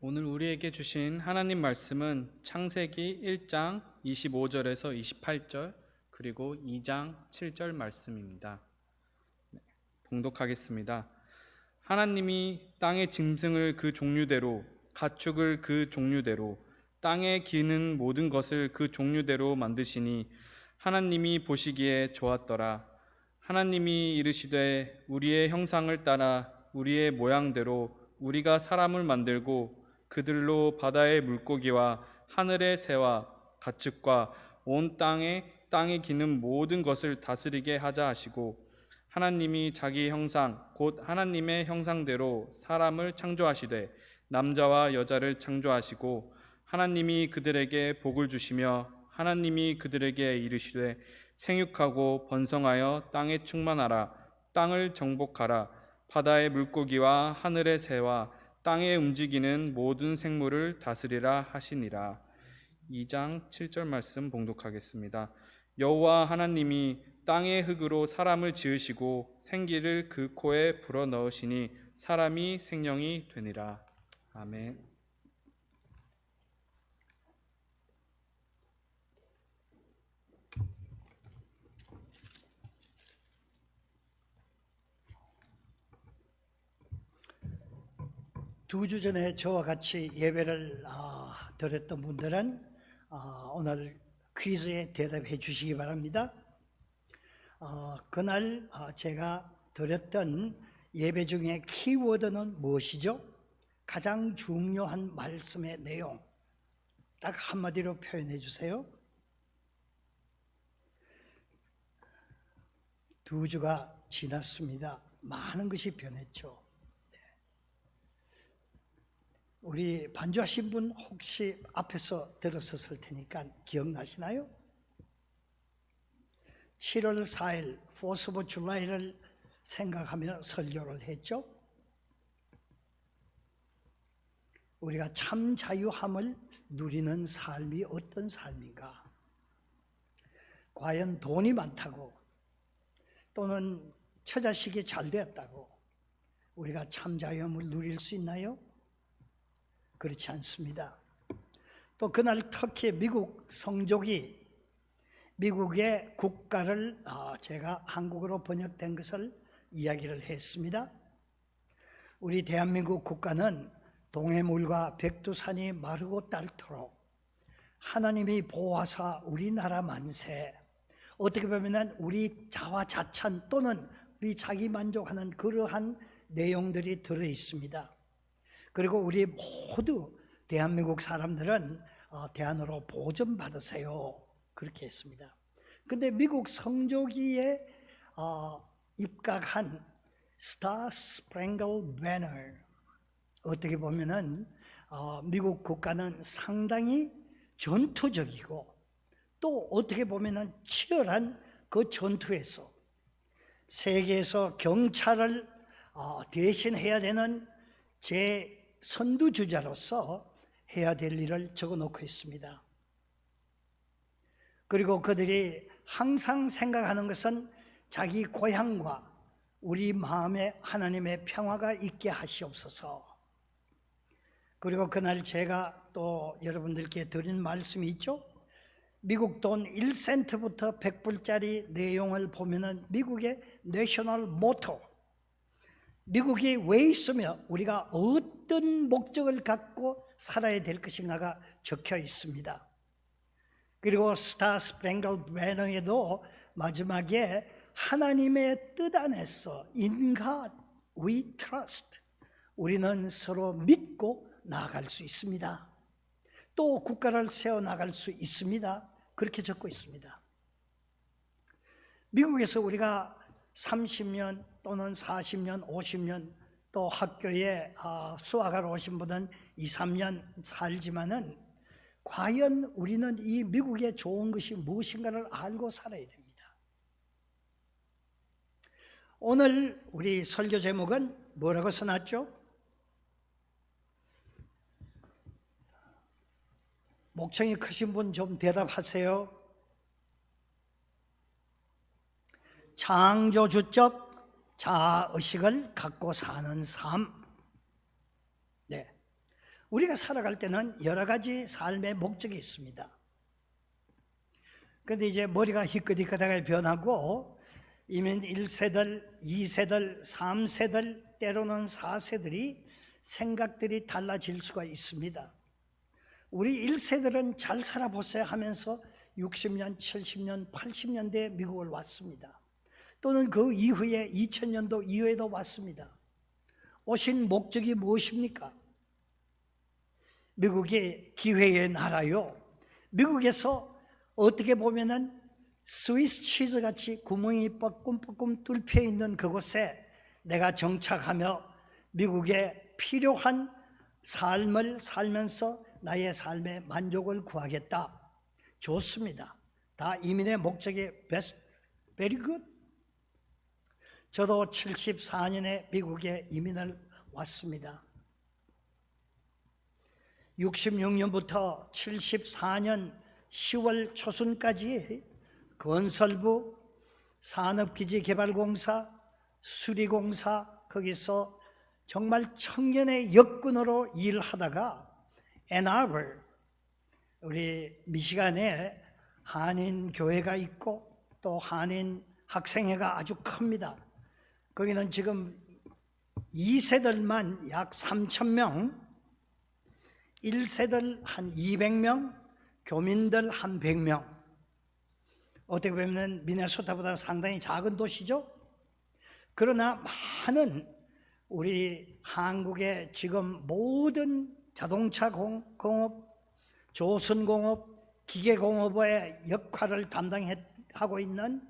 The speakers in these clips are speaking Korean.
오늘 우리에게 주신 하나님 말씀은 창세기 1장 25절에서 28절 그리고 2장 7절 말씀입니다. 봉독하겠습니다. 하나님이 땅의 짐승을 그 종류대로, 가축을 그 종류대로, 땅에 기는 모든 것을 그 종류대로 만드시니 하나님이 보시기에 좋았더라. 하나님이 이르시되 우리의 형상을 따라 우리의 모양대로 우리가 사람을 만들고 그들로 바다의 물고기와 하늘의 새와 가축과 온 땅에 기는 모든 것을 다스리게 하자 하시고, 하나님이 자기 형상 곧 하나님의 형상대로 사람을 창조하시되 남자와 여자를 창조하시고, 하나님이 그들에게 복을 주시며 하나님이 그들에게 이르시되 생육하고 번성하여 땅에 충만하라. 땅을 정복하라. 바다의 물고기와 하늘의 새와 땅에 움직이는 모든 생물을 다스리라 하시니라. 2장 7절 말씀 봉독하겠습니다. 여호와 하나님이 땅의 흙으로 사람을 지으시고 생기를 그 코에 불어넣으시니 사람이 생명이 되니라. 아멘. 두 주 전에 저와 같이 예배를 드렸던 분들은 오늘 퀴즈에 대답해 주시기 바랍니다. 그날 제가 드렸던 예배 중에 키워드는 무엇이죠? 가장 중요한 말씀의 내용 딱 한마디로 표현해 주세요. 두 주가 지났습니다. 많은 것이 변했죠. 우리 반주하신 분 혹시 앞에서 들었었을 테니까 기억나시나요? 7월 4일 4th of July를 생각하며 설교를 했죠. 우리가 참 자유함을 누리는 삶이 어떤 삶인가? 과연 돈이 많다고 또는 처자식이 잘 되었다고 우리가 참 자유함을 누릴 수 있나요? 그렇지 않습니다. 또 그날 특히 미국 성족이 미국의 국가를 제가 한국어로 번역된 것을 이야기를 했습니다. 우리 대한민국 국가는 동해물과 백두산이 마르고 닳도록 하나님이 보호하사 우리나라 만세, 어떻게 보면 우리 자화자찬 또는 우리 자기 만족하는 그러한 내용들이 들어 있습니다. 그리고 우리 모두 대한민국 사람들은 대안으로 보전 받으세요. 그렇게 했습니다. 근데 미국 성조기에 입각한 Star Spangled Banner, 어떻게 보면은 미국 국가는 상당히 전투적이고 또 어떻게 보면은 치열한 그 전투에서 세계에서 경찰을 대신해야 되는 제 선두주자로서 해야 될 일을 적어놓고 있습니다. 그리고 그들이 항상 생각하는 것은 자기 고향과 우리 마음에 하나님의 평화가 있게 하시옵소서. 그리고 그날 제가 또 여러분들께 드린 말씀이 있죠. 미국 돈 1센트부터 100불짜리 내용을 보면은 미국의 내셔널 모토, 미국이 왜 있으며 우리가 어떤 목적을 갖고 살아야 될 것인가가 적혀 있습니다. 그리고 스타 스프랭글드 배너에도 마지막에 하나님의 뜻 안에서 In God we trust, 우리는 서로 믿고 나아갈 수 있습니다. 또 국가를 세워나갈 수 있습니다. 그렇게 적고 있습니다. 미국에서 우리가 30년 또는 40년, 50년 또 학교에 수학하러 오신 분은 2, 3년 살지만은 과연 우리는 이 미국의 좋은 것이 무엇인가를 알고 살아야 됩니다. 오늘 우리 설교 제목은 뭐라고 써놨죠? 목청이 크신 분 좀 대답하세요. 창조주적 자아의식을 갖고 사는 삶. 네. 우리가 살아갈 때는 여러 가지 삶의 목적이 있습니다. 그런데 이제 머리가 희끗희끗하게 변하고 이민 1세들, 2세들, 3세들, 때로는 4세들이 생각들이 달라질 수가 있습니다. 우리 1세들은 잘 살아보세요 하면서 60년, 70년, 80년대에 미국을 왔습니다. 또는 그 이후에 2000년도 이후에도 왔습니다. 오신 목적이 무엇입니까? 미국이 기회의 나라요. 미국에서 어떻게 보면은 스위스 치즈 같이 구멍이 뻐끔뻐끔 뚫혀 있는 그곳에 내가 정착하며 미국에 필요한 삶을 살면서 나의 삶의 만족을 구하겠다. 좋습니다. 다 이민의 목적이 베스트, very good. 저도 74년에 미국에 이민을 왔습니다. 66년부터 74년 10월 초순까지 건설부, 산업기지개발공사, 수리공사 거기서 정말 청년의 역군으로 일하다가 앤아버, 우리 미시간에 한인 교회가 있고 또 한인 학생회가 아주 큽니다. 거기는 지금 2세들만 약 3,000명, 1세들 한 200명, 교민들 한 100명. 어떻게 보면 미네소타보다 상당히 작은 도시죠. 그러나 많은 우리 한국의 지금 모든 자동차 공업, 조선공업, 기계공업의 역할을 담당하고 있는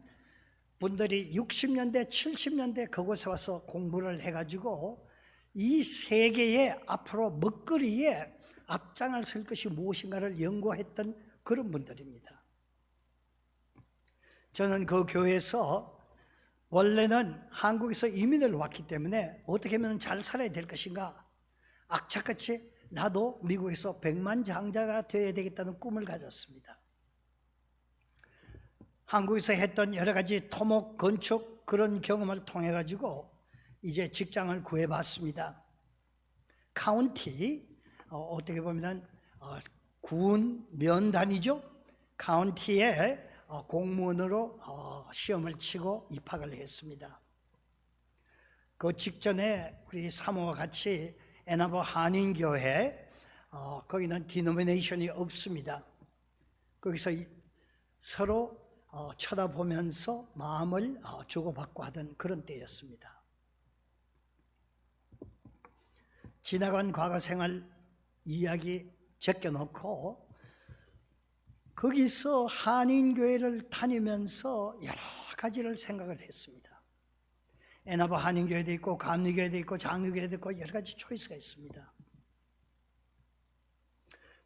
분들이 60년대, 70년대 그곳에 와서 공부를 해가지고 이 세계의 앞으로 먹거리에 앞장을 설 것이 무엇인가를 연구했던 그런 분들입니다. 저는 그 교회에서 원래는 한국에서 이민을 왔기 때문에 어떻게 하면 잘 살아야 될 것인가, 악착같이 나도 미국에서 백만장자가 되어야 되겠다는 꿈을 가졌습니다. 한국에서 했던 여러 가지 토목, 건축 그런 경험을 통해 가지고 이제 직장을 구해봤습니다. 카운티, 어떻게 보면 군 면단이죠. 카운티에 공무원으로 시험을 치고 입학을 했습니다. 그 직전에 우리 사모와 같이 앤아버 한인교회, 거기는 디노미네이션이 없습니다. 거기서 서로 쳐다보면서 마음을 주고받고 하던 그런 때였습니다. 지나간 과거 생활 이야기 제껴놓고 거기서 한인교회를 다니면서 여러 가지를 생각을 했습니다. 앤아버 한인교회도 있고 감리교회도 있고 장로교회도 있고 여러 가지 초이스가 있습니다.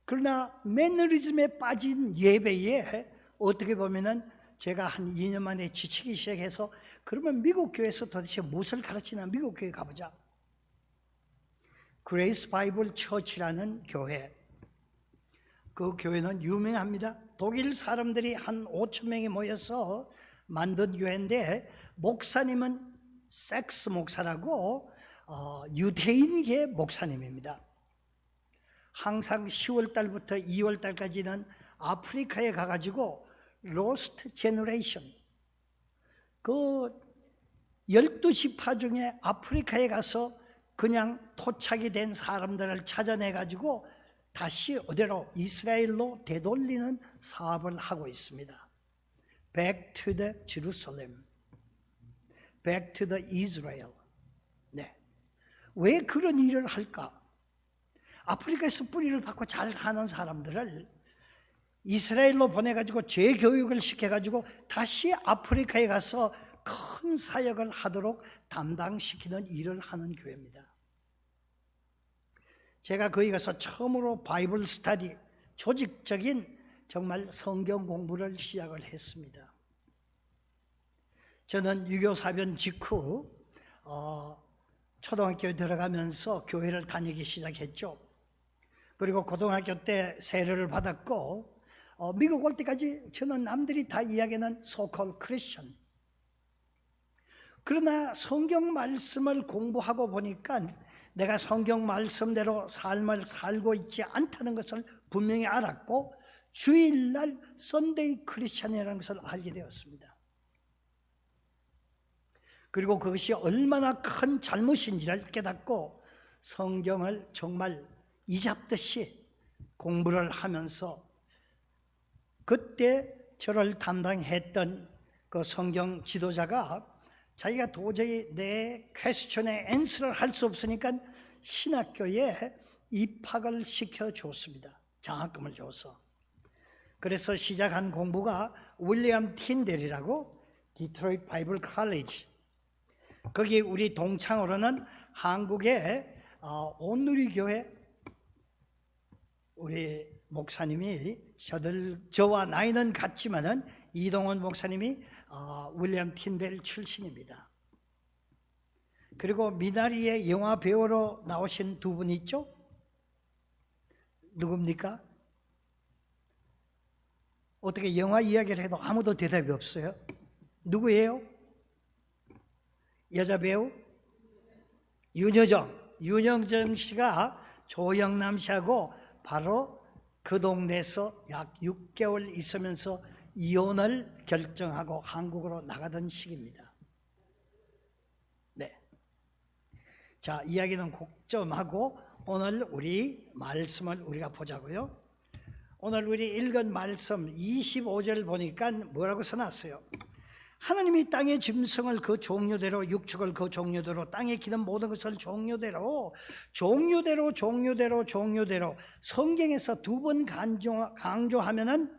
그러나 매너리즘에 빠진 예배에 어떻게 보면은 제가 한 2년 만에 지치기 시작해서 그러면 미국 교회에서 도대체 무엇을 가르치나 미국 교회 가보자. 그레이스 바이블 처치라는 교회, 그 교회는 유명합니다. 독일 사람들이 한 5,000명이 모여서 만든 교회인데 목사님은 섹스 목사라고 유대인계 목사님입니다. 항상 10월 달부터 2월 달까지는 아프리카에 가가지고 로스트 제너레이션, 그 12지파 중에 아프리카에 가서 그냥 토착이 된 사람들을 찾아내가지고 다시 어디로 이스라엘로 되돌리는 사업을 하고 있습니다. Back to the Jerusalem, Back to the Israel. 네. 왜 그런 일을 할까? 아프리카에서 뿌리를 받고 잘 사는 사람들을 이스라엘로 보내가지고 재교육을 시켜가지고 다시 아프리카에 가서 큰 사역을 하도록 담당시키는 일을 하는 교회입니다. 제가 거기 가서 처음으로 바이블 스터디, 조직적인 정말 성경 공부를 시작을 했습니다. 저는 유교사변 직후 초등학교에 들어가면서 교회를 다니기 시작했죠. 그리고 고등학교 때 세례를 받았고 미국 올 때까지 저는 남들이 다 이야기하는 so-called Christian. 그러나 성경 말씀을 공부하고 보니까 내가 성경 말씀대로 삶을 살고 있지 않다는 것을 분명히 알았고 주일날 선데이 크리스찬이라는 것을 알게 되었습니다. 그리고 그것이 얼마나 큰 잘못인지를 깨닫고 성경을 정말 이잡듯이 공부를 하면서 그때 저를 담당했던 그 성경 지도자가 자기가 도저히 내 퀘스천에 앤서를 할 수 없으니까 신학교에 입학을 시켜줬습니다. 장학금을 줘서. 그래서 시작한 공부가 윌리엄 틴델이라고 디트로이트 바이블 컬리지, 거기 우리 동창으로는 한국의 온누리교회 우리 목사님이 저와 나이는 같지만은 이동원 목사님이 윌리엄 틴델 출신입니다. 그리고 미나리의 영화 배우로 나오신 두 분 있죠? 누굽니까? 어떻게 영화 이야기를 해도 아무도 대답이 없어요? 누구예요? 여자 배우? 윤여정 씨가 조영남 씨하고 바로 그 동네에서 약 6개월 있으면서 이혼을 결정하고 한국으로 나가던 시기입니다. 네. 자, 이야기는 곡점하고 오늘 우리 말씀을 우리가 보자고요. 오늘 우리 읽은 말씀 25절 보니까 뭐라고 써놨어요? 하나님이 땅의 짐승을 그 종류대로, 육축을 그 종류대로, 땅에 기는 모든 것을 종류대로 성경에서 두 번 강조하면은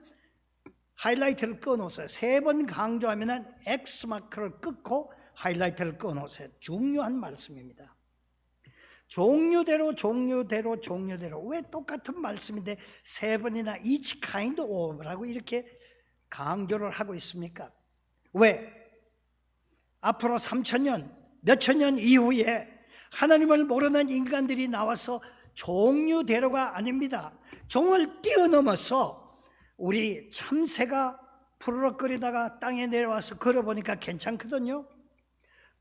하이라이트를 꺼놓으세요. 세 번 강조하면은 X마크를 끊고 하이라이트를 꺼놓으세요. 중요한 말씀입니다. 종류대로. 왜 똑같은 말씀인데 세 번이나 each kind of라고 이렇게 강조를 하고 있습니까? 왜? 앞으로 3,000년, 몇천 년 이후에 하나님을 모르는 인간들이 나와서 종류대로가 아닙니다. 종을 뛰어넘어서 우리 참새가 푸르럭거리다가 땅에 내려와서 걸어보니까 괜찮거든요.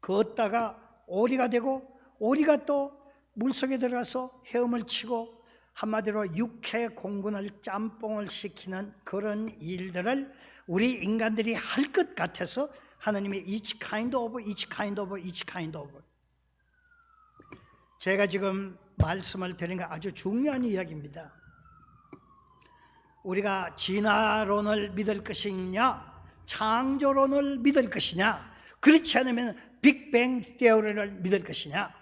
걷다가 오리가 되고 오리가 또 물속에 들어가서 헤엄을 치고 한마디로 육해 공군을 짬뽕을 시키는 그런 일들을 우리 인간들이 할 것 같아서 하나님이 each kind of. 제가 지금 말씀을 드린 거 아주 중요한 이야기입니다. 우리가 진화론을 믿을 것이냐, 창조론을 믿을 것이냐, 그렇지 않으면 빅뱅 테오리를 믿을 것이냐.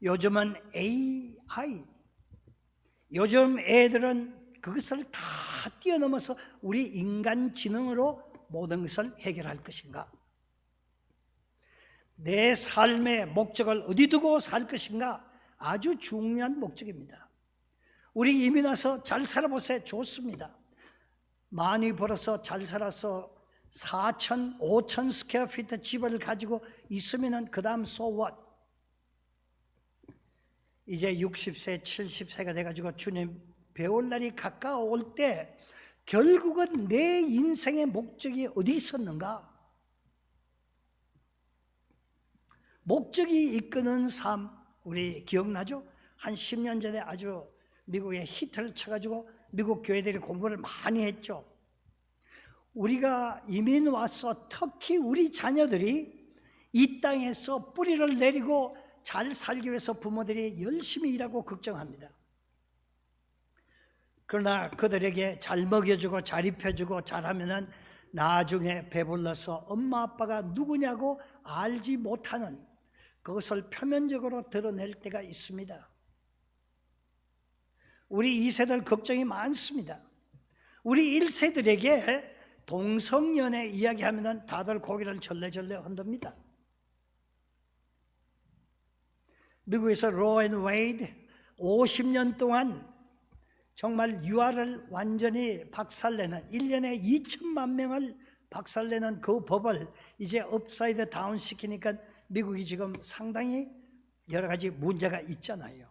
요즘은 AI, 요즘 애들은 그것을 다 뛰어넘어서 우리 인간 지능으로 모든 것을 해결할 것인가? 내 삶의 목적을 어디 두고 살 것인가? 아주 중요한 목적입니다. 우리 이민 와서 잘 살아보세요. 좋습니다. 많이 벌어서 잘 살아서 4,000, 5,000 스퀘어 피트 집을 가지고 있으면은 그 다음 so what? 이제 60세, 70세가 돼가지고 주님 배울 날이 가까워올 때 결국은 내 인생의 목적이 어디 있었는가? 목적이 이끄는 삶, 우리 기억나죠? 한 10년 전에 아주 미국에 히트를 쳐가지고 미국 교회들이 공부를 많이 했죠. 우리가 이민 와서 특히 우리 자녀들이 이 땅에서 뿌리를 내리고 잘 살기 위해서 부모들이 열심히 일하고 걱정합니다. 그러나 그들에게 잘 먹여주고 잘 입혀주고 잘하면은 나중에 배불러서 엄마 아빠가 누구냐고 알지 못하는 그것을 표면적으로 드러낼 때가 있습니다. 우리 2세들 걱정이 많습니다. 우리 1세들에게 동성연애 이야기하면 다들 고개를 절레절레 흔듭니다. 미국에서 로 앤 웨이드 50년 동안 정말 유아를 완전히 박살내는 1년에 2천만 명을 박살내는 그 법을 이제 업사이드 다운 시키니까 미국이 지금 상당히 여러 가지 문제가 있잖아요.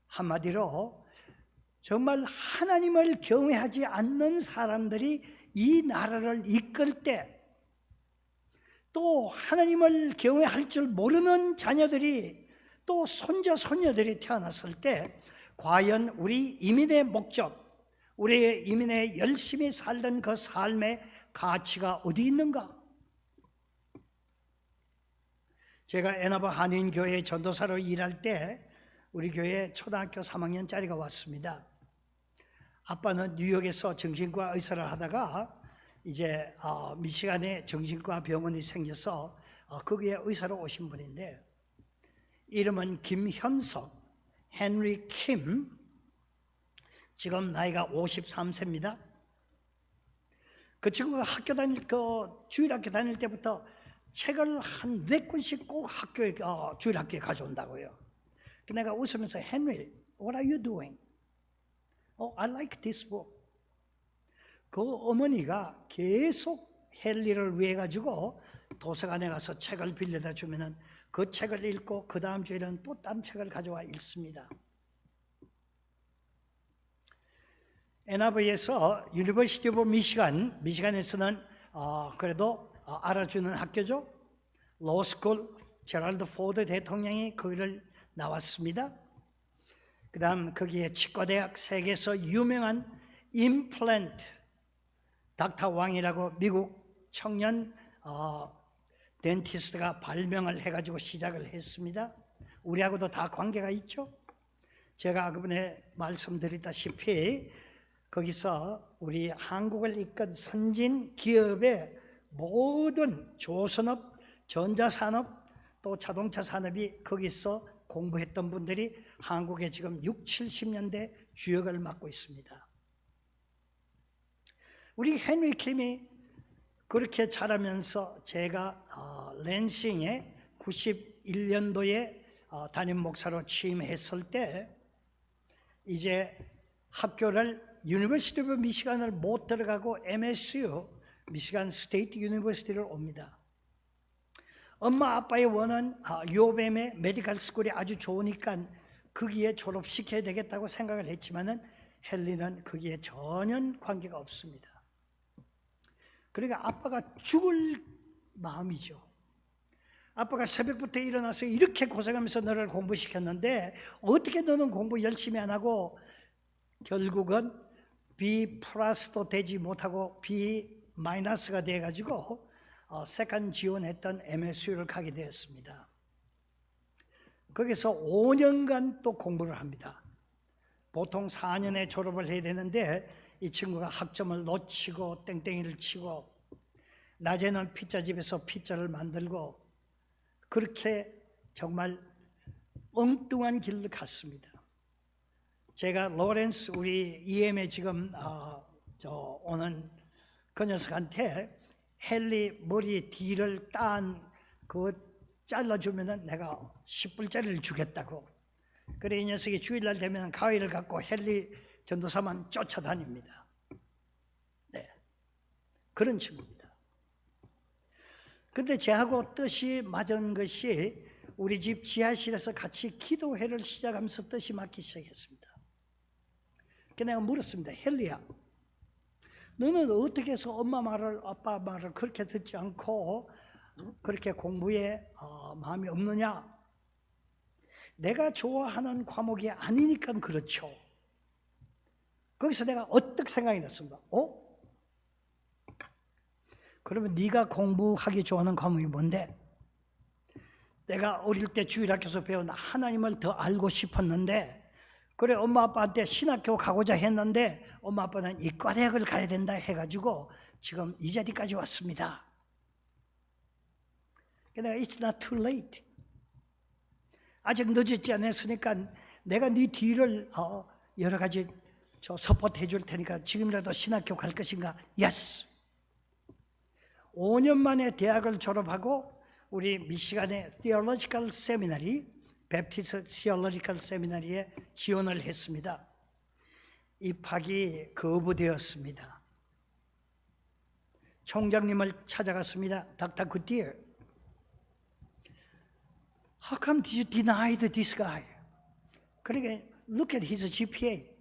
한마디로 정말 하나님을 경외하지 않는 사람들이 이 나라를 이끌 때 또 하나님을 경외할 줄 모르는 자녀들이 또 손자 손녀들이 태어났을 때 과연 우리 이민의 목적, 우리 이민의 열심히 살던 그 삶의 가치가 어디 있는가? 제가 애나바 한인교회 전도사로 일할 때 우리 교회에 초등학교 3학년짜리가 왔습니다. 아빠는 뉴욕에서 정신과 의사를 하다가 이제 미시간에 정신과 병원이 생겨서 거기에 의사로 오신 분인데 이름은 김현석, 헨리 킴, 지금 나이가 53세입니다. 그 친구가 주일학교 다닐 때부터 책을 한 4권씩 꼭 주일학교에 가져온다고요. 내가 웃으면서 헨리, what are you doing? I like this book. 그 어머니가 계속 헨리를 위해 가지고 도서관에 가서 책을 빌려다 주면은 그 책을 읽고 그 다음 주에는 또 딴 책을 가져와 읽습니다. 애나버에서 유니버시티 오브 미시간에서는 그래도 알아주는 학교죠. 로스쿨 제랄드 포드 대통령이 거기를 나왔습니다. 그 다음 거기에 치과대학, 세계에서 유명한 임플란트 닥터 왕이라고 미국 청년 덴티스트가 발명을 해가지고 시작을 했습니다. 우리하고도 다 관계가 있죠. 제가 그번에 말씀드렸다시피 거기서 우리 한국을 이끈 선진 기업의 모든 조선업, 전자산업, 또 자동차 산업이 거기서 공부했던 분들이 한국에 지금 60, 70년대 주역을 맡고 있습니다. 우리 헨리 킴이 그렇게 자라면서 제가 랜싱에 91년도에 담임 목사로 취임했을 때 이제 학교를 유니버시티 오브 미시간을 못 들어가고 MSU, 미시간 스테이트 유니버시티를 옵니다. 엄마 아빠의 원은 UOM의 메디컬 스쿨이 아주 좋으니까 거기에 졸업시켜야 되겠다고 생각을 했지만은 헨리는 거기에 전혀 관계가 없습니다. 그러니까 아빠가 죽을 마음이죠. 아빠가 새벽부터 일어나서 이렇게 고생하면서 너를 공부시켰는데 어떻게 너는 공부 열심히 안 하고 결국은 B 플러스도 되지 못하고 B 마이너스가 돼가지고 세컨 지원했던 MSU를 가게 되었습니다. 거기서 5년간 또 공부를 합니다. 보통 4년에 졸업을 해야 되는데 이 친구가 학점을 놓치고 땡땡이를 치고 낮에는 피자집에서 피자를 만들고 그렇게 정말 엉뚱한 길을 갔습니다. 제가 로렌스 우리 EM에 지금 오는 그 녀석한테 헨리 머리 뒤를 잘라주면은 내가 10불짜리를 주겠다고. 그래 이 녀석이 주일날 되면 가위를 갖고 헨리 전도사만 쫓아다닙니다. 네, 그런 친구입니다. 근데 제하고 뜻이 맞은 것이 우리 집 지하실에서 같이 기도회를 시작하면서 뜻이 맞기 시작했습니다. 그래서 내가 물었습니다. 헨리야, 너는 어떻게 해서 엄마 말을 아빠 말을 그렇게 듣지 않고 그렇게 공부에 마음이 없느냐? 내가 좋아하는 과목이 아니니까 그렇죠. 거기서 내가 어떻게 생각이 났습니다. 그러면 네가 공부하기 좋아하는 과목이 뭔데? 내가 어릴 때 주일학교에서 배운 하나님을 더 알고 싶었는데 그래 엄마 아빠한테 신학교 가고자 했는데 엄마 아빠는 이과대학을 가야 된다 해가지고 지금 이 자리까지 왔습니다. 내가 It's not too late. 아직 늦었지 않았으니까 내가 네 뒤를 여러 가지 서포트 해줄 테니까 지금이라도 신학교 갈 것인가? Yes. 5년 만에 대학을 졸업하고 우리 미시간의 Theological Seminary, 베프티스트 Theological Seminary에 지원을 했습니다. 입학이 거부되었습니다. 총장님을 찾아갔습니다. Dr. Goodyear, how come did you deny this guy? 그러니까 look at his GPA.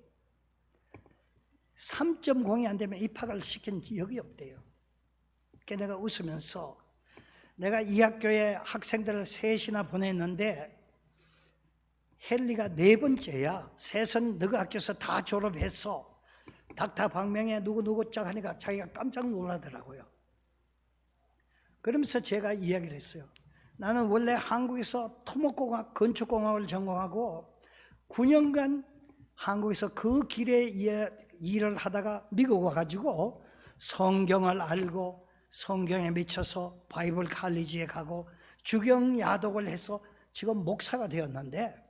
3.0이 안 되면 입학을 시킨 적이 없대요. 그러니까 내가 웃으면서 내가 이 학교에 학생들을 셋이나 보냈는데 헨리가 네 번째야. 셋은 너희 학교에서 다 졸업했어. 닥터 박명에 누구 짝 하니까 자기가 깜짝 놀라더라고요. 그러면서 제가 이야기를 했어요. 나는 원래 한국에서 토목공학, 건축공학을 전공하고 9년간 한국에서 그 길에 일을 하다가 미국 와가지고 성경을 알고 성경에 미쳐서 바이블 칼리지에 가고 주경 야독을 해서 지금 목사가 되었는데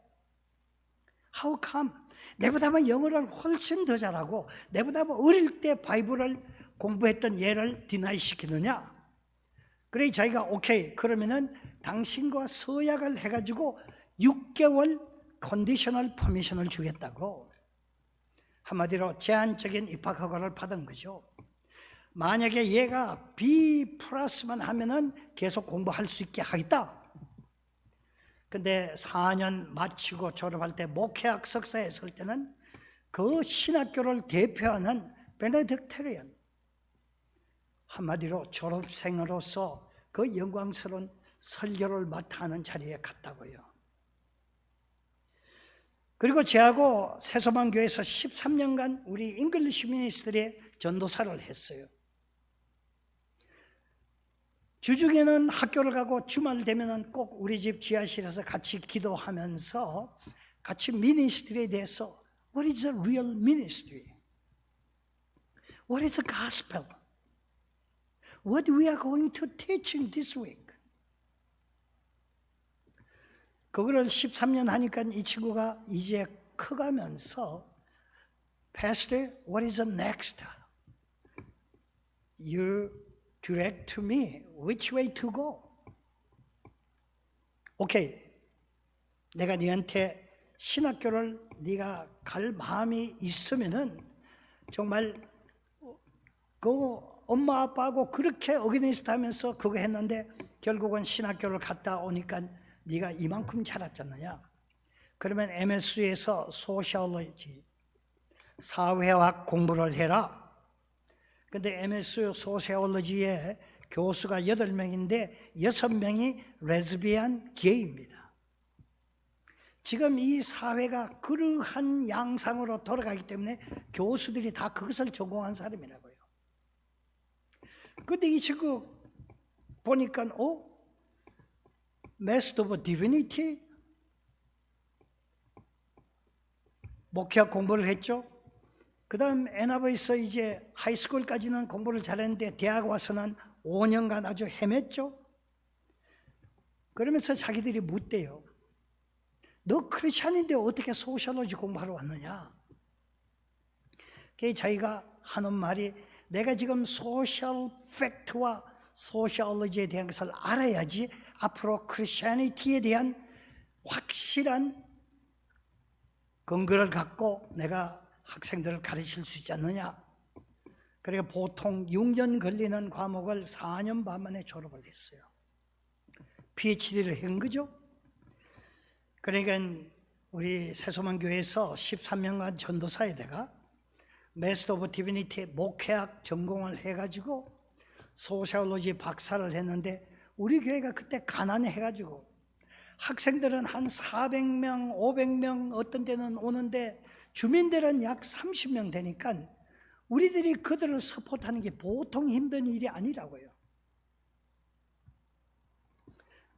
How come? 내보다만 영어를 훨씬 더 잘하고 내보다만 어릴 때 바이블을 공부했던 얘를 디나이 시키느냐? 그래 자기가 오케이 그러면은 당신과 서약을 해가지고 6개월 컨디셔널 퍼미션을 주겠다고 한마디로 제한적인 입학 허가를 받은 거죠. 만약에 얘가 B 플러스만 하면은 계속 공부할 수 있게 하겠다. 근데 4년 마치고 졸업할 때 목회학 석사에 설 때는 그 신학교를 대표하는 베네딕테리안 한마디로 졸업생으로서 그 영광스러운 설교를 맡아하는 자리에 갔다고요. 그리고 저하고 세소만교회에서 13년간 우리 잉글리시 미니스트리에 전도사를 했어요. 주중에는 학교를 가고 주말 되면은 꼭 우리 집 지하실에서 같이 기도하면서 같이 미니스트리에 대해서 What is a real ministry? What is the gospel? What we are going to teaching this week? 그거를 13년 하니까 이 친구가 이제 커가면서 Pastor, what is the next? You direct to me which way to go. 오케이. 내가 네한테 신학교를 네가 갈 마음이 있으면은 정말 그 엄마 아빠하고 그렇게 어게니스트 하면서 그거 했는데 결국은 신학교를 갔다 오니까 네가 이만큼 자랐잖느냐. 그러면 MSU에서 소시올로지 사회학 공부를 해라. 근데 MSU 소시올로지에 교수가 8명인데 6명이 레즈비안 게이입니다. 지금 이 사회가 그러한 양상으로 돌아가기 때문에 교수들이 다 그것을 전공한 사람이라고요. 근데 이 친구 보니까 Master of Divinity 목회학 공부를 했죠. 그 다음 애나버에서 이제 하이스쿨까지는 공부를 잘했는데 대학 와서는 5년간 아주 헤맸죠. 그러면서 자기들이 묻대요. 너 크리스찬인데 어떻게 소시올로지 공부하러 왔느냐? 그게 자기가 하는 말이 내가 지금 소셜 팩트와 소시올로지에 대한 것을 알아야지 앞으로 크리스찬리티에 대한 확실한 근거를 갖고 내가 학생들을 가르칠 수 있지 않느냐. 그러니까 보통 6년 걸리는 과목을 4년 반 만에 졸업을 했어요. PhD를 한 거죠. 그러니까 우리 세소만교회에서 13년간 전도사에다가 Master of Divinity 목회학 전공을 해가지고 소시올로지 박사를 했는데 우리 교회가 그때 가난해가지고 학생들은 한 400명, 500명 어떤 데는 오는데 주민들은 약 30명 되니까 우리들이 그들을 서포트하는 게 보통 힘든 일이 아니라고요.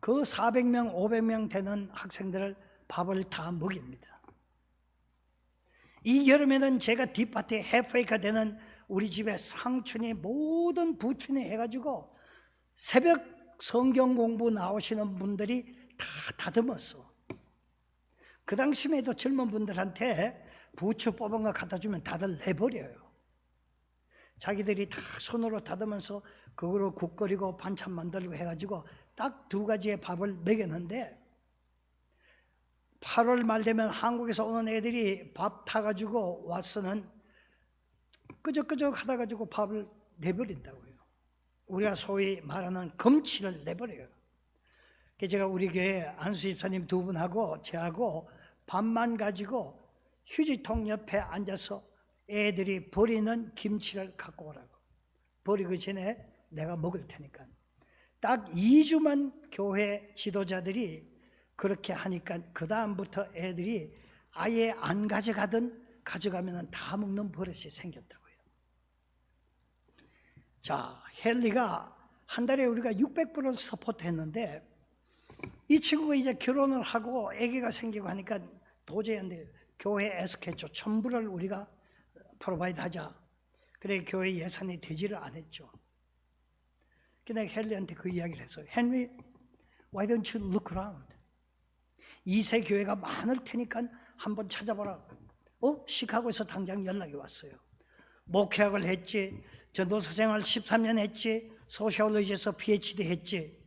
그 400명, 500명 되는 학생들을 밥을 다 먹입니다. 이 여름에는 제가 뒷밭에 해프웨이가 되는 우리 집에 상춘이 모든 부춘이 해가지고 새벽 성경 공부 나오시는 분들이 다 다듬었어. 그 당시에도 젊은 분들한테 부추 뽑은 거 갖다 주면 다들 내버려요. 자기들이 다 손으로 다듬으면서 그거로 국 끓이고 반찬 만들고 해가지고 딱 2가지의 밥을 먹였는데 8월 말 되면 한국에서 오는 애들이 밥 타가지고 와서는 끄적끄적 하다 가지고 밥을 내버린다고요. 우리가 소위 말하는 금치를 내버려요. 그래서 제가 우리 교회 안수 집사님 2분하고 저하고 밥만 가지고 휴지통 옆에 앉아서 애들이 버리는 김치를 갖고 오라고. 버리기 전에 내가 먹을 테니까. 딱 2주만 교회 지도자들이 그렇게 하니까 그 다음부터 애들이 아예 안 가져가면 다 먹는 버릇이 생겼다고요. 자, 헨리가 한 달에 우리가 600불을 서포트했는데 이 친구가 이제 결혼을 하고 아기가 생기고 하니까 도저히 안 돼요. 교회 에스케초 1000불을 우리가 프로바이드 하자. 그래 교회 예산이 되지를 않았죠. 그냥 헨리한테 그 이야기를 했어요. 헨리, why don't you look around? 2세 교회가 많을 테니까 한번 찾아보라. 시카고에서 당장 연락이 왔어요. 목회학을 했지, 전도사 생활 13년 했지, 소시올로지에서 PhD 했지.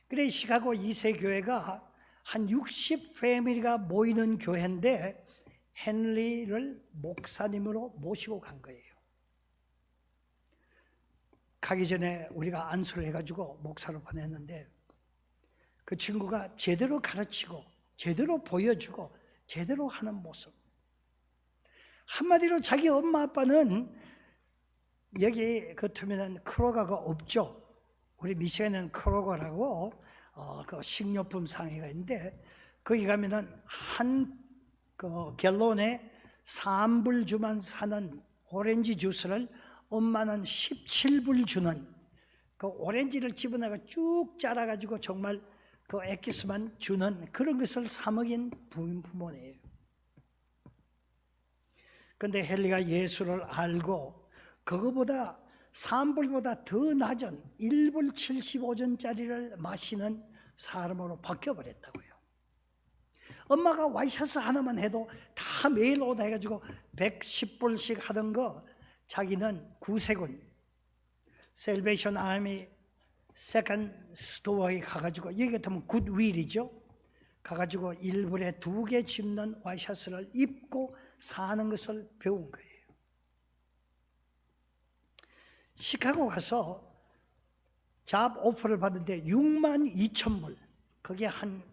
그래 시카고 2세 교회가 한 60 패밀리가 모이는 교회인데 헨리를 목사님으로 모시고 간 거예요. 가기 전에 우리가 안수를 해가지고 목사로 보냈는데 그 친구가 제대로 가르치고 제대로 보여주고 제대로 하는 모습. 한마디로 자기 엄마 아빠는 여기 같으면 크로가가 없죠. 우리 미시간에는 크로거라고 그 식료품 상회가 있는데 거기 가면은 한 그 갤론에 3불 주만 사는 오렌지 주스를 엄마는 17불 주는 그 오렌지를 집어내가 쭉 짜라가지고 정말 그 엑기스만 주는 그런 것을 사 먹인 부모네요. 근데 헨리가 예수를 알고 그거보다 3불보다 더 낮은 1불 75전짜리를 마시는 사람으로 바뀌어버렸다고요. 엄마가 와이셔츠 하나만 해도 다 매일 오다 해가지고 110불씩 하던 거 자기는 구세군 셀베이션 아미 세컨드 스토어에 가가지고 여기 같으면 굿윌이죠. 가가지고 1불에 2개 집는 와이셔츠를 입고 사는 것을 배운 거예요. 시카고 가서 잡 오퍼를 받는데 62,000불. 그게 한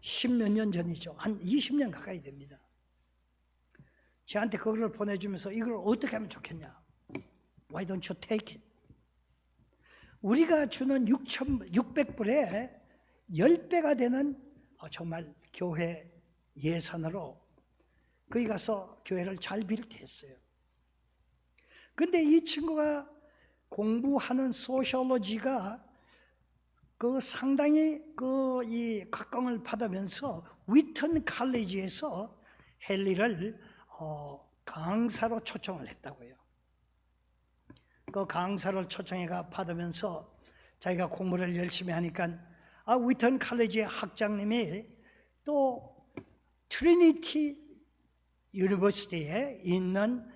10몇 년 전이죠. 한 20년 가까이 됩니다. 저한테 그걸 보내주면서 이걸 어떻게 하면 좋겠냐. Why don't you take it? 우리가 주는 600불에 10배가 되는 정말 교회 예산으로 거기 가서 교회를 잘 빌드했어요. 근데 이 친구가 공부하는 소시올로지가 그 상당히 이 각광을 받으면서 위턴 칼리지에서 헨리를 강사로 초청을 했다고요. 그 강사를 초청해가 받으면서 자기가 공부를 열심히 하니까 위턴 칼리지의 학장님이 또 트리니티 유니버시티에 있는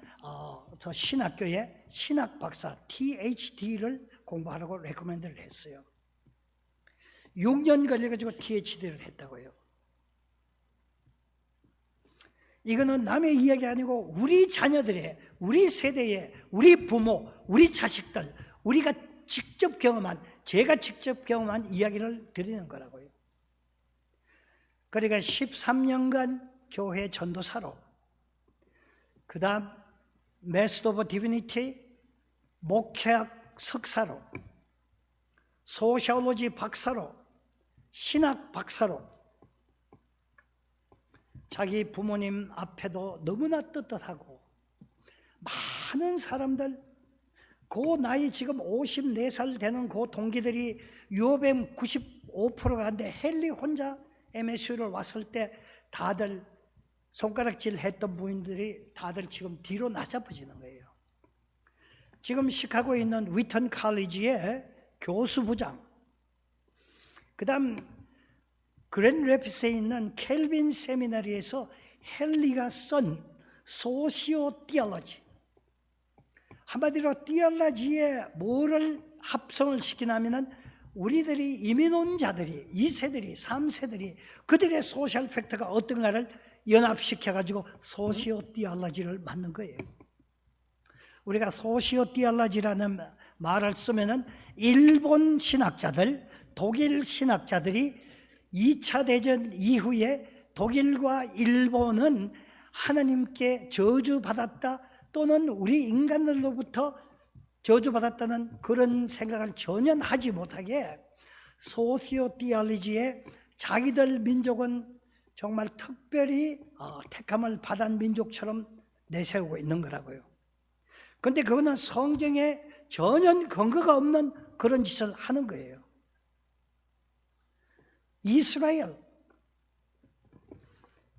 저 신학교에 신학 박사 THD를 공부하라고 레코멘드를 했어요. 6년 걸려가지고 THD를 했다고요. 이거는 남의 이야기 아니고 우리 자녀들의, 우리 세대의, 우리 부모, 우리 자식들, 우리가 직접 경험한, 제가 직접 경험한 이야기를 드리는 거라고요. 그러니까 13년간 교회 전도사로, 그 다음 마스터 오브 디비니티 목회학 석사로, 소시올로지 박사로, 신학 박사로 자기 부모님 앞에도 너무나 떳떳하고 많은 사람들, 그 나이 지금 54살 되는 그 동기들이 유오뱀 95%가 한데 헨리 혼자 MSU를 왔을 때 다들 손가락질 했던 부인들이 다들 지금 뒤로 낮아버지는 거예요. 지금 시카고에 있는 위턴 칼리지의 교수부장, 그 다음 그랜드 래피스에 있는 켈빈 세미나리에서 헨리가 쓴 소시오 티올로지, 한마디로 티올로지에 뭐를 합성을 시키냐면은 우리들이 이민 온 자들이 2세들이 3세들이 그들의 소셜 팩터가 어떤가를 연합시켜가지고 소시오 티올로지를 만든 거예요. 우리가 소시오 티올로지라는 말을 쓰면은 일본 신학자들, 독일 신학자들이 2차 대전 이후에 독일과 일본은 하나님께 저주받았다 또는 우리 인간들로부터 저주받았다는 그런 생각을 전혀 하지 못하게 소시오티올로지에 자기들 민족은 정말 특별히 택함을 받은 민족처럼 내세우고 있는 거라고요. 그런데 그거는 성경에 전혀 근거가 없는 그런 짓을 하는 거예요. 이스라엘,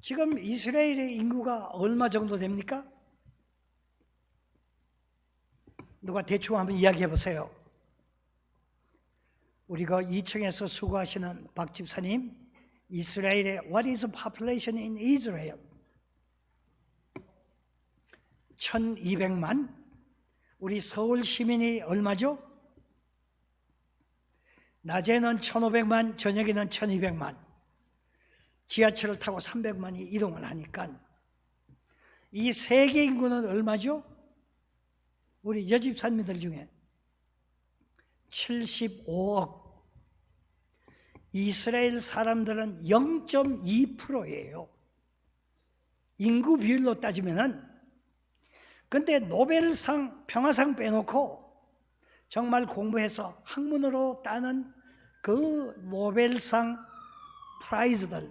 지금 이스라엘의 인구가 얼마 정도 됩니까? 누가 대충 한번 이야기해 보세요. 우리가 2층에서 수고하시는 박 집사님, 이스라엘의 What is the population in Israel? 1200만. 우리 서울 시민이 얼마죠? 낮에는 1500만, 저녁에는 1200만. 지하철을 타고 300만이 이동을 하니까 이 세계 인구는 얼마죠? 우리 여집사님들 중에 75억. 이스라엘 사람들은 0.2%예요. 인구 비율로 따지면은. 근데 노벨상, 평화상 빼놓고 정말 공부해서 학문으로 따는 그 노벨상 프라이즈들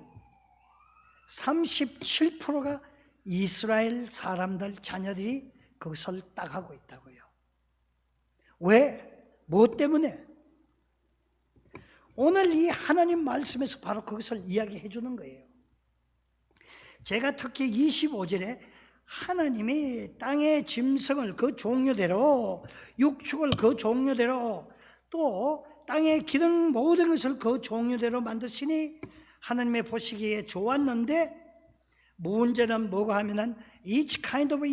37%가 이스라엘 사람들, 자녀들이 그것을 따가고 있다고요. 왜? 무엇 때문에? 오늘 이 하나님 말씀에서 바로 그것을 이야기해 주는 거예요. 제가 특히 25절에 하나님이 땅의 짐승을 그 종류대로, 육축을 그 종류대로, 또 땅에 기른 모든 것을 그 종류대로 만드시니 하나님의 보시기에 좋았는데, 문제는 뭐가 하면은 each kind of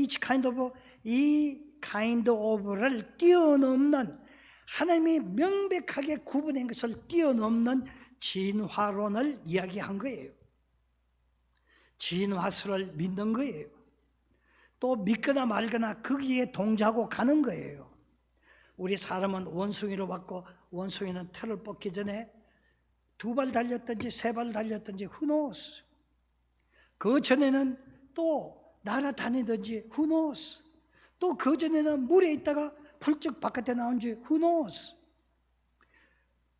이 kind of를 뛰어넘는, 하나님이 명백하게 구분한 것을 뛰어넘는 진화론을 이야기한 거예요. 진화설을 믿는 거예요. 또 믿거나 말거나 거기에 동조하고 가는 거예요. 우리 사람은 원숭이로 받고 원숭이는 털을 뽑기 전에 2발 달렸든지 3발 달렸든지 who knows. 그 전에는 또 날아다니든지 who knows. 또 그 전에는 물에 있다가 훌쩍 바깥에 나온지 who knows.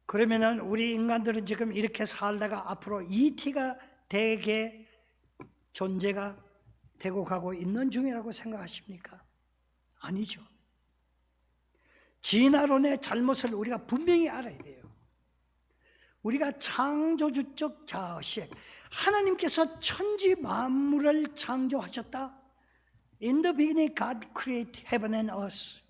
그러면은 우리 인간들은 지금 이렇게 살다가 앞으로 ET가 되게 존재가 되고 가고 있는 중이라고 생각하십니까? 아니죠. 진화론의 잘못을 우리가 분명히 알아야 돼요. 우리가 창조주적 자식, 하나님께서 천지 만물을 창조하셨다. In the beginning God created heaven and earth.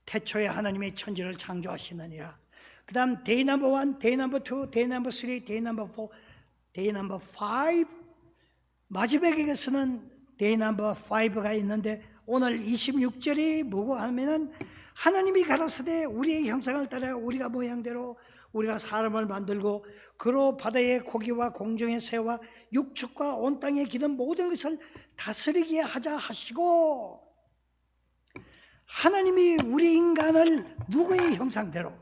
태초에 하나님이 천지를 창조하시느니라. 그 다음 day number 1, day number 2, day number 3, day number 4, day number 5. 마지막에서는 day number 5가 있는데 오늘 26절이 뭐고 하면은 하나님이 가라사대 우리의 형상을 따라 우리가 모양대로 우리가 사람을 만들고 그로 바다의 고기와 공중의 새와 육축과 온 땅에 기는 모든 것을 다스리게 하자 하시고, 하나님이 우리 인간을 누구의 형상대로?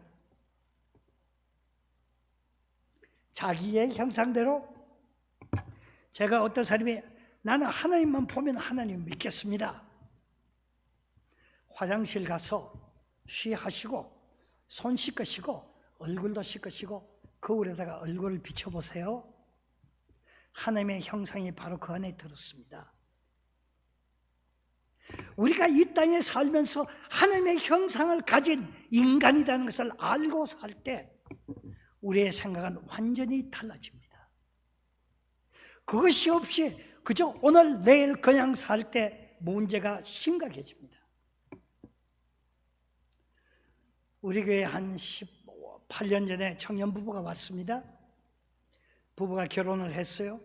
자기의 형상대로. 제가 어떤 사람이 나는 하나님만 보면 하나님 믿겠습니다. 화장실 가서 쉬하시고 손 씻으시고 얼굴도 씻으시고 거울에다가 얼굴을 비춰보세요. 하나님의 형상이 바로 그 안에 들었습니다. 우리가 이 땅에 살면서 하나님의 형상을 가진 인간이라는 것을 알고 살 때 우리의 생각은 완전히 달라집니다. 그것이 없이 그저 오늘 내일 그냥 살 때 문제가 심각해집니다. 우리 교회에 한 18년 전에 청년 부부가 왔습니다. 부부가 결혼을 했어요.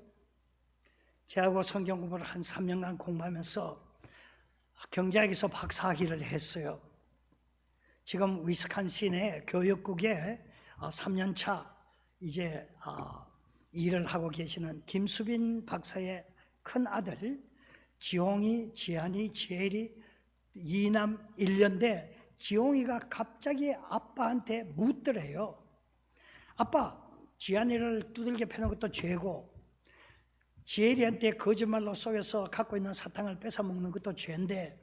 저하고 성경 공부를 한 3년간 공부하면서 경제학에서 박사학위를 했어요. 지금 위스콘신의 교육국에 3년차 이제 일을 하고 계시는 김수빈 박사의 큰 아들 지홍이, 지한이, 지엘이 2남 1년대. 지홍이가 갑자기 아빠한테 묻더래요. 아빠, 지한이를 두들겨 패는 것도 죄고 지엘이한테 거짓말로 속여서 갖고 있는 사탕을 뺏어 먹는 것도 죄인데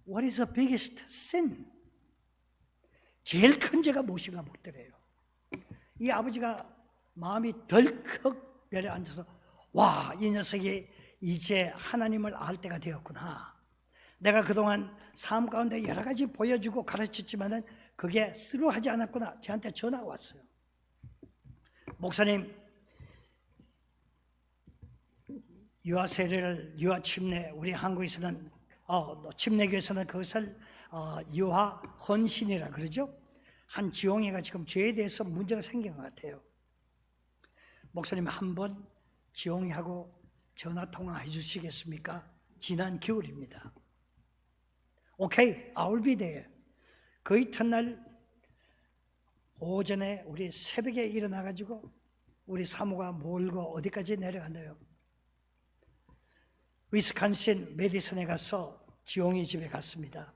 What is the biggest sin? 제일 큰 죄가 무엇인가 묻더래요. 이 아버지가 마음이 덜컥 내려앉아서 와, 이 녀석이 이제 하나님을 알 때가 되었구나. 내가 그동안 삶 가운데 여러 가지 보여주고 가르쳤지만은 그게 스루하지 않았구나. 저한테 전화가 왔어요. 목사님, 유아 세례를, 유아 침례, 우리 한국에서는 침례교에서는 그것을 유아 헌신이라 그러죠. 한 지용이가 지금 죄에 대해서 문제가 생긴 것 같아요. 목사님, 한번 지용이하고 전화 통화해 주시겠습니까? 지난 겨울입니다. 오케이, I'll be there. 그 이튿날 오전에 우리 새벽에 일어나가지고 우리 사모가 몰고 어디까지 내려간대요. 위스콘신 메디슨에 가서 지용이 집에 갔습니다.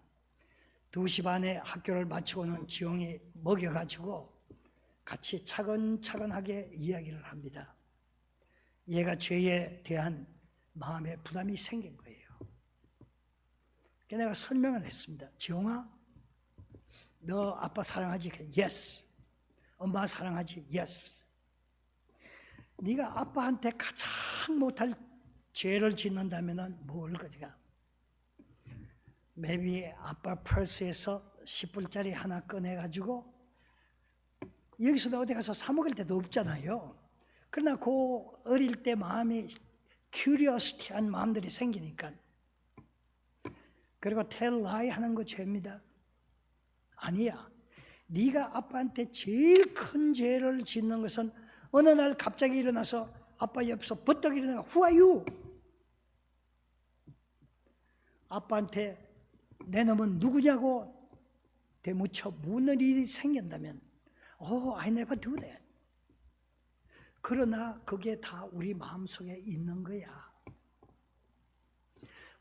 2시 반에 학교를 마치고는 지용이 먹여가지고 같이 차근차근하게 이야기를 합니다. 얘가 죄에 대한 마음의 부담이 생긴 거예요. 그래서 내가 설명을 했습니다. 지용아, 너 아빠 사랑하지? Yes. 엄마 사랑하지? Yes. 네가 아빠한테 가장 못할 죄를 짓는다면 뭘 거지가? maybe 아빠 퍼스에서 10불짜리 하나 꺼내가지고 여기서도 어디 가서 사 먹을 때도 없잖아요. 그러나 그 어릴 때 마음이 큐리어시티한 마음들이 생기니까 그리고 tell lie 하는 거 죄입니다. 아니야. 네가 아빠한테 제일 큰 죄를 짓는 것은 어느 날 갑자기 일어나서 아빠 옆에서 버떡 일어나가 Who are you? 아빠한테 내 놈은 누구냐고 대묻혀 묻는 일이 생긴다면 I never do that. 그러나 그게 다 우리 마음속에 있는 거야.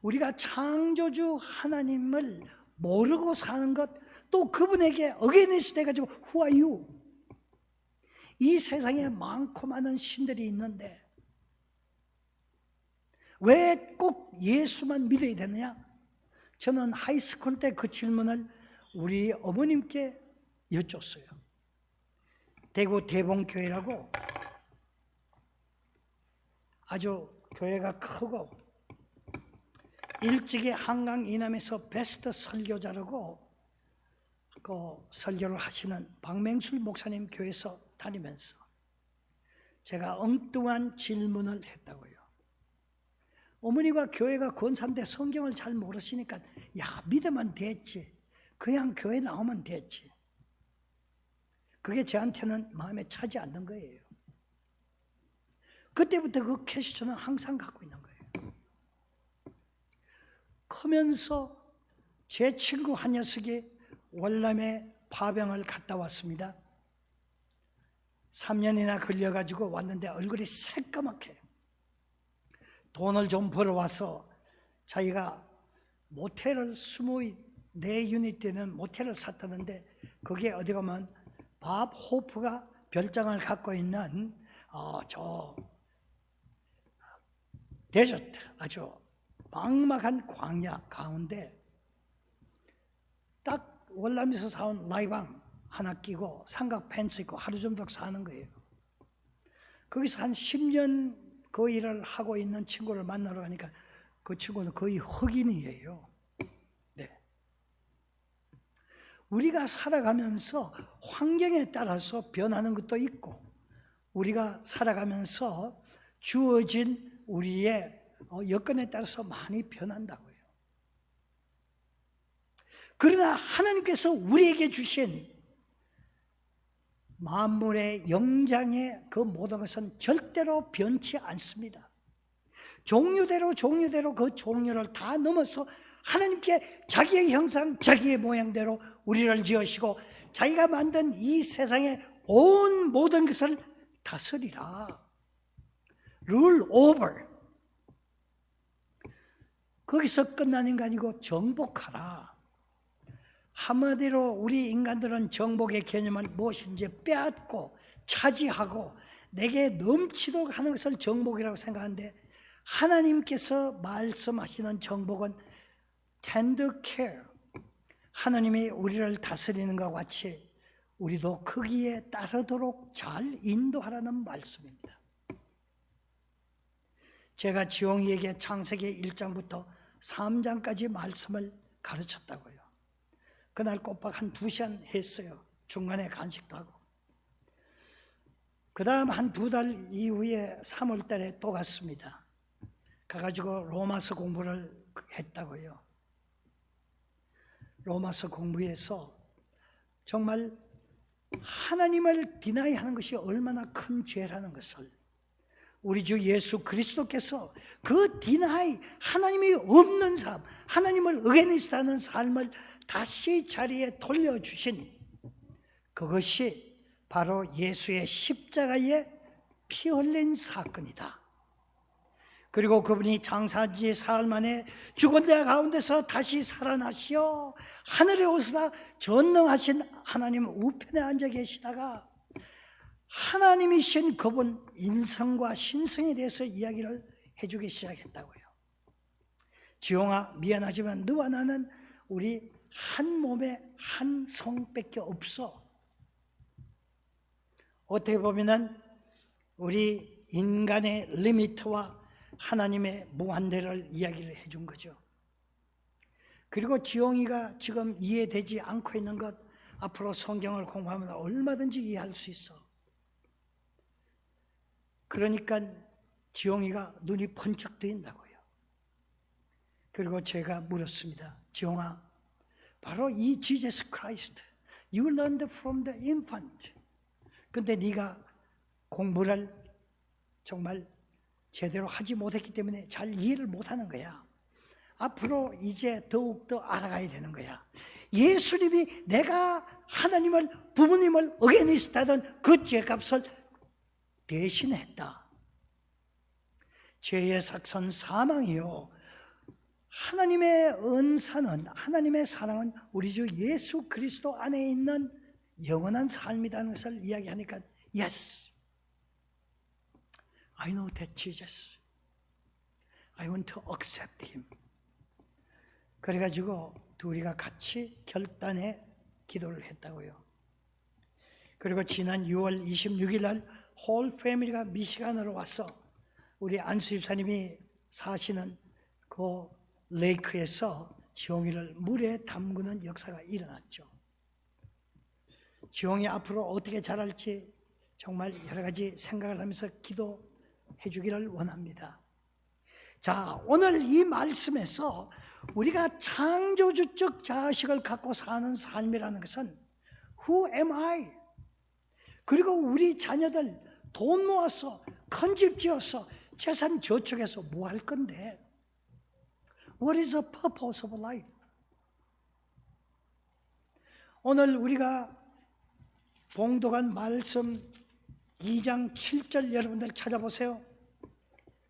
우리가 창조주 하나님을 모르고 사는 것, 또 그분에게 어게니스트 해가지고 Who are you? 이 세상에 많고 많은 신들이 있는데 왜 꼭 예수만 믿어야 되느냐? 저는 하이스쿨 때 그 질문을 우리 어머님께 여쭸어요. 대구 대봉교회라고 아주 교회가 크고 일찍이 한강 이남에서 베스트 설교자라고 그 설교를 하시는 박맹술 목사님 교회에서 다니면서 제가 엉뚱한 질문을 했다고요. 어머니가 교회가 권사인데 성경을 잘 모르시니까 야, 믿으면 됐지. 그냥 교회 나오면 됐지. 그게 저한테는 마음에 차지 않는 거예요. 그때부터 그 퀘스천은 항상 갖고 있는 거예요. 크면서 제 친구 한 녀석이 월남에 파병을 갔다 왔습니다. 3년이나 걸려가지고 왔는데 얼굴이 새까맣게 돈을 좀 벌어와서 자기가 모텔을 24유닛 되는 모텔을 샀다는데 그게 어디 가면 밥 호프가 별장을 갖고 있는 저 데저트 아주 막막한 광야 가운데 딱 월남에서 사온 라이방 하나 끼고 삼각 팬츠 입고 하루 종일 사는 거예요. 거기서 한 10년 그 일을 하고 있는 친구를 만나러 가니까 그 친구는 거의 흑인이에요. 네. 우리가 살아가면서 환경에 따라서 변하는 것도 있고 우리가 살아가면서 주어진 우리의 여건에 따라서 많이 변한다고요. 그러나 하나님께서 우리에게 주신 만물의 영장의 그 모든 것은 절대로 변치 않습니다. 종류대로 그 종류를 다 넘어서 하나님께 자기의 형상, 자기의 모양대로 우리를 지으시고 자기가 만든 이 세상의 온 모든 것을 다스리라. rule over. 거기서 끝나는 게 아니고 정복하라. 한마디로 우리 인간들은 정복의 개념을 무엇인지 빼앗고 차지하고 내게 넘치도록 하는 것을 정복이라고 생각하는데 하나님께서 말씀하시는 정복은 tender care, 하나님이 우리를 다스리는 것과 같이 우리도 거기에 따르도록 잘 인도하라는 말씀입니다. 제가 지용이에게 창세기 1장부터 3장까지 말씀을 가르쳤다고요. 그날 꼬박 한 2시간 했어요. 중간에 간식도 하고. 그 다음 한 2달 이후에 3월 달에 또 갔습니다. 가가지고 로마서 공부를 했다고요. 로마서 공부해서 정말 하나님을 디나이하는 것이 얼마나 큰 죄라는 것을 우리 주 예수 그리스도께서 그 디나이, 하나님이 없는 삶, 하나님을 어게니스트하는 삶을 다시 자리에 돌려주신 그것이 바로 예수의 십자가에 피 흘린 사건이다. 그리고 그분이 장사한 지 사흘 만에 죽은 자 가운데서 다시 살아나시어 하늘에 오시다 전능하신 하나님 우편에 앉아 계시다가 하나님이신 그분 인성과 신성에 대해서 이야기를 해주기 시작했다고요. 지용아, 미안하지만 너와 나는 우리 한 몸에 한 성밖에 없어. 어떻게 보면은 우리 인간의 리미트와 하나님의 무한대를 이야기를 해준 거죠. 그리고 지용이가 지금 이해되지 않고 있는 것 앞으로 성경을 공부하면 얼마든지 이해할 수 있어. 그러니까 지용이가 눈이 번쩍 뜨인다고요. 그리고 제가 물었습니다. 지용아, 바로 이 Jesus Christ, you learned from the infant. 근데 네가 공부를 정말 제대로 하지 못했기 때문에 잘 이해를 못하는 거야. 앞으로 이제 더욱더 알아가야 되는 거야. 예수님이 내가 하나님을, 부모님을 어게니스트하던 그 죄값을 대신했다. 죄의 삭선 사망이요, 하나님의 은사는, 하나님의 사랑은 우리 주 예수 그리스도 안에 있는 영원한 삶이라는 것을 이야기하니까 Yes, I know that Jesus. I want to accept Him. 그래가지고 둘이가 같이 결단의 기도를 했다고요. 그리고 지난 6월 26일 날 홀 패밀리가 미시간으로 와서 우리 안수 집사님이 사시는 그 레이크에서 지용이를 물에 담그는 역사가 일어났죠. 지용이 앞으로 어떻게 자랄지 정말 여러 가지 생각을 하면서 기도해 주기를 원합니다. 자, 오늘 이 말씀에서 우리가 창조주적 자식을 갖고 사는 삶이라는 것은 Who am I? 그리고 우리 자녀들 돈 모아서 큰 집 지어서 재산 저축해서 뭐 할 건데? What is the purpose of life? 오늘 우리가 봉독한 말씀 2장 7절 여러분들 찾아보세요.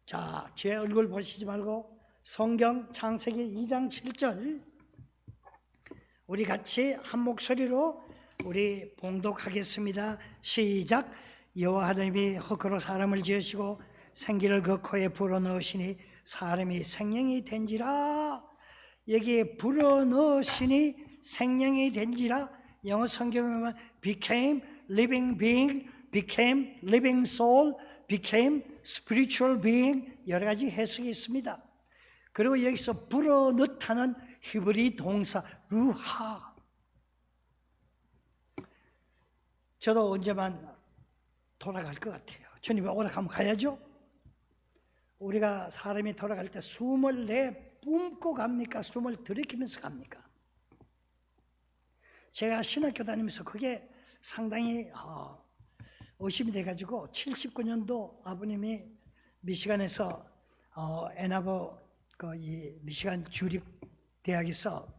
자, 제 얼굴 보시지 말고 성경 창세기 2장 7절 우리 같이 한 목소리로 우리 봉독하겠습니다. 시작. 여호와 하나님이 흙으로 사람을 지으시고 생기를 그 코에 불어넣으시니 사람이 생명이 된지라. 여기에 불어넣으시니 생명이 된지라. 영어 성경에 보면 became living being, became living soul, became spiritual being, 여러 가지 해석이 있습니다. 그리고 여기서 불어넣다는 히브리 동사 루하. 저도 언제만 돌아갈 것 같아요. 주님이 오락하면 가야죠. 우리가 사람이 돌아갈 때 숨을 내뿜고 갑니까? 숨을 들이키면서 갑니까? 제가 신학교 다니면서 그게 상당히 의심이 돼가지고 79년도 아버님이 미시간에서 애나버 이 미시간 주립 대학에서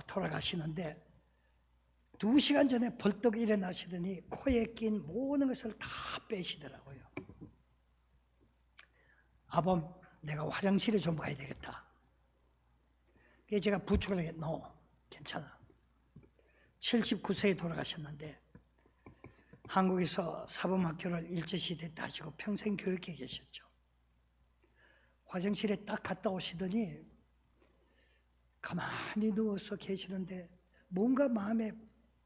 돌아가시는데 2시간 전에 벌떡 일어나시더니 코에 낀 모든 것을 다 빼시더라고요. 아범, 내가 화장실에 좀 가야 되겠다. 그래서 제가 부축을 하게, no, 괜찮아. 79세에 돌아가셨는데 한국에서 사범학교를 일제시대 때 하시고 평생 교육에 계셨죠. 화장실에 딱 갔다 오시더니 가만히 누워서 계시는데 뭔가 마음에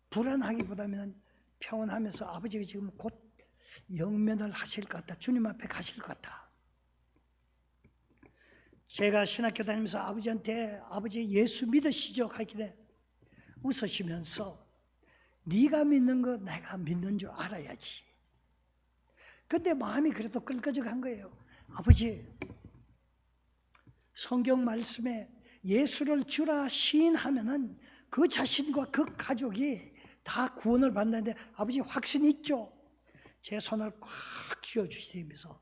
불안하기보다는 평온하면서 아버지가 지금 곧 영면을 하실 것 같다. 주님 앞에 가실 것 같다. 제가 신학교 다니면서 아버지한테 아버지 예수 믿으시죠? 하길래 웃으시면서 네가 믿는 거 내가 믿는 줄 알아야지. 근데 마음이 그래도 끌거적한 거예요. 아버지, 성경 말씀에 예수를 주라 시인하면은 그 자신과 그 가족이 다 구원을 받는데 아버지 확신 있죠? 제 손을 꽉 쥐어주시면서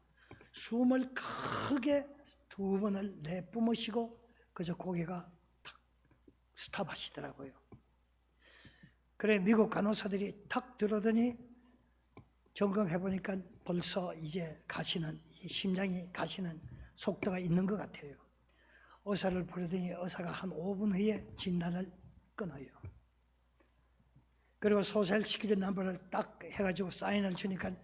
숨을 크게 2번을 내뿜으시고 그저 고개가 탁 스탑하시더라고요. 그래 미국 간호사들이 탁 들어오더니 점검해보니까 벌써 이제 가시는 심장이 가시는 속도가 있는 것 같아요. 의사를 부르더니 의사가 한 5분 후에 진단을 끊어요. 그리고 소셜시큐리티 넘버를 딱 해가지고 사인을 주니까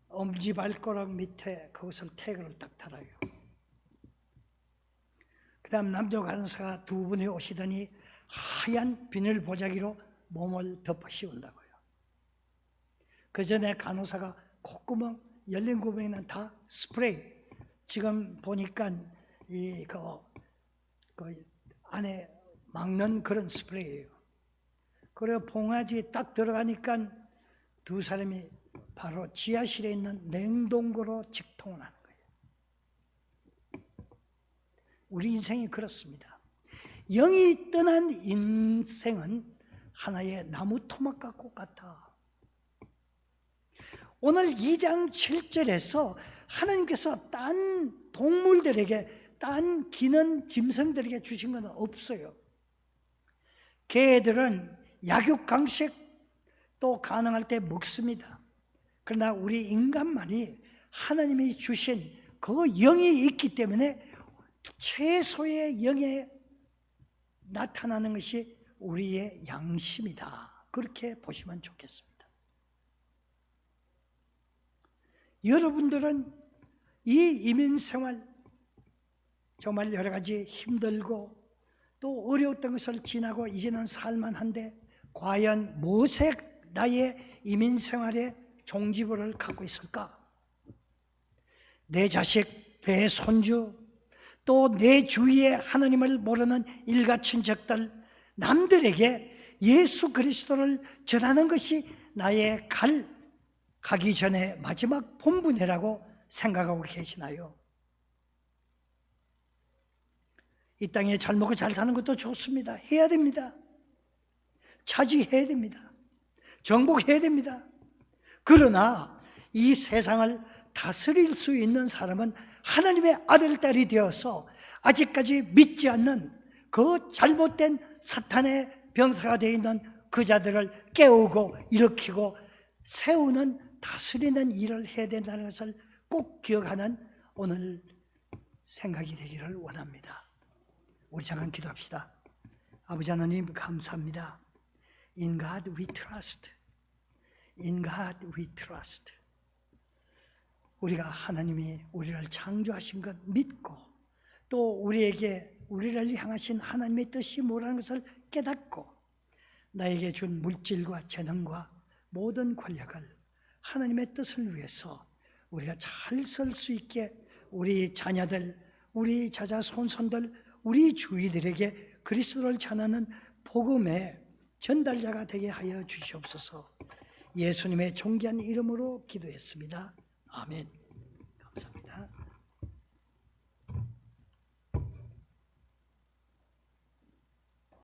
엄지발가락 밑에 그것을 태그를 딱 달아요. 그 다음 남자 간호사가 2분이 오시더니 하얀 비닐 보자기로 몸을 덮어 씌운다고요. 그 전에 간호사가 콧구멍, 열린 구멍에는 다 스프레이. 지금 보니까 그 안에 막는 그런 스프레이예요. 그리고 봉화지 딱 들어가니까 2 사람이 바로 지하실에 있는 냉동고로 직통을 하는 거예요. 우리 인생이 그렇습니다. 영이 떠난 인생은 하나의 나무 토막과 똑같아. 오늘 2장 7절에서 하나님께서 딴 동물들에게, 딴 기는 짐승들에게 주신 건 없어요. 개들은 약육강식 또 가능할 때 먹습니다. 그러나 우리 인간만이 하나님이 주신 그 영이 있기 때문에 최소의 영에 나타나는 것이 우리의 양심이다. 그렇게 보시면 좋겠습니다. 여러분들은 이 이민생활 정말 여러 가지 힘들고 또 어려웠던 것을 지나고 이제는 살만한데 과연 무엇에 나의 이민생활의 종지부를 갖고 있을까? 내 자식, 내 손주, 또 내 주위에 하나님을 모르는 일가 친척들, 남들에게 예수 그리스도를 전하는 것이 나의 가기 전에 마지막 본분이라고 생각하고 계시나요? 이 땅에 잘 먹고 잘 사는 것도 좋습니다. 해야 됩니다. 차지해야 됩니다. 정복해야 됩니다. 그러나 이 세상을 다스릴 수 있는 사람은 하나님의 아들, 딸이 되어서 아직까지 믿지 않는 그 잘못된 사탄의 병사가 되어 있는 그 자들을 깨우고 일으키고 세우는 다스리는 일을 해야 된다는 것을 꼭 기억하는 오늘 생각이 되기를 원합니다. 우리 잠깐 기도합시다. 아버지 하나님 감사합니다. In God we trust. In God we trust. 우리가 하나님이 우리를 창조하신 것 믿고 또 우리를 향하신 하나님의 뜻이 뭐라는 것을 깨닫고 나에게 준 물질과 재능과 모든 권력을 하나님의 뜻을 위해서 우리가 잘 쓸 수 있게 우리 자녀들, 우리 자자손손들, 우리 주위들에게 그리스도를 전하는 복음의 전달자가 되게 하여 주시옵소서. 예수님의 존귀한 이름으로 기도했습니다. 아멘.